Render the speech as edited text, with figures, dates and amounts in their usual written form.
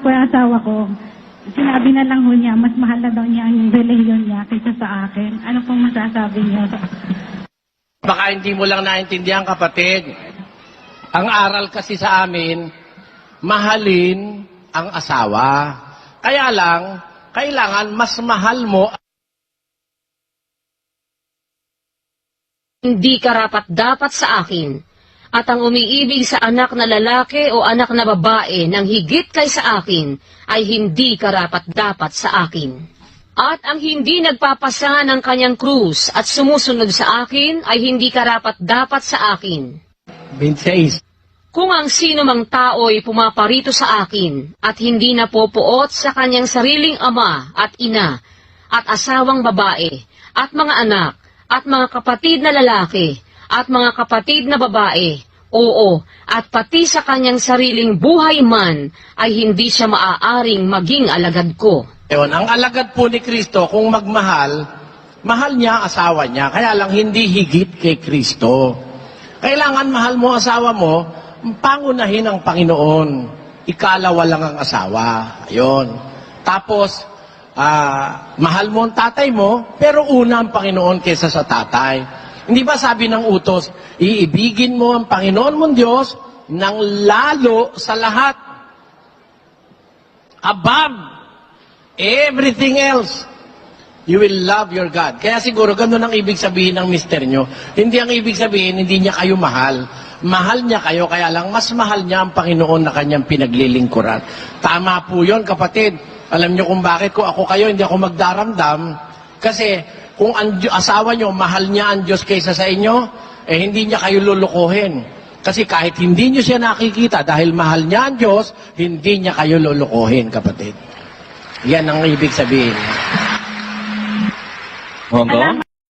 po yung asawa ko. Sinabi na lang ho niya, mas mahal na daw niya ang relihiyon niya kaysa sa akin. Ano pong masasabi niyo? Baka hindi mo lang naintindihan, kapatid. Ang aral kasi sa amin, mahalin ang asawa. Kaya lang, kailangan mas mahal mo. Hindi karapat-dapat sa akin. At ang umiibig sa anak na lalaki o anak na babae nang higit kay sa akin ay hindi karapat-dapat sa akin. At ang hindi nagpapasa ng kanyang krus at sumusunod sa akin ay hindi karapat-dapat sa akin. 26. Kung ang sino mang tao'y pumaparito sa akin at hindi napopuot sa kanyang sariling ama at ina at asawang babae at mga anak at mga kapatid na lalaki at mga kapatid na babae, oo, at pati sa kanyang sariling buhay man, ay hindi siya maaaring maging alagad ko. Ang alagad po ni Kristo, kung magmahal, mahal niya asawa niya, kaya lang hindi higit kay Kristo. Kailangan mahal mo asawa mo, pangunahin ang Panginoon. Ikalawa lang ang asawa. Ayun. Tapos, mahal mo ang tatay mo, pero una ang Panginoon kaysa sa tatay. Hindi ba sabi ng utos, iibigin mo ang Panginoon mong Diyos ng lalo sa lahat. Above everything else, you will love your God. Kaya siguro ganun ang ibig sabihin ng mister nyo. Hindi ang ibig sabihin, hindi niya kayo mahal. Mahal niya kayo, kaya lang mas mahal niya ang Panginoon na kanyang pinaglilingkuran. Tama po yun, kapatid. Alam niyo kung bakit ko ako kayo, hindi ako magdaramdam. Kasi kung ang asawa niyo, mahal niya ang Diyos kaysa sa inyo, hindi niya kayo lulukuhin. Kasi kahit hindi niyo siya nakikita, dahil mahal niya ang Diyos, hindi niya kayo lulukuhin, kapatid. Yan ang ibig sabihin. Mongo?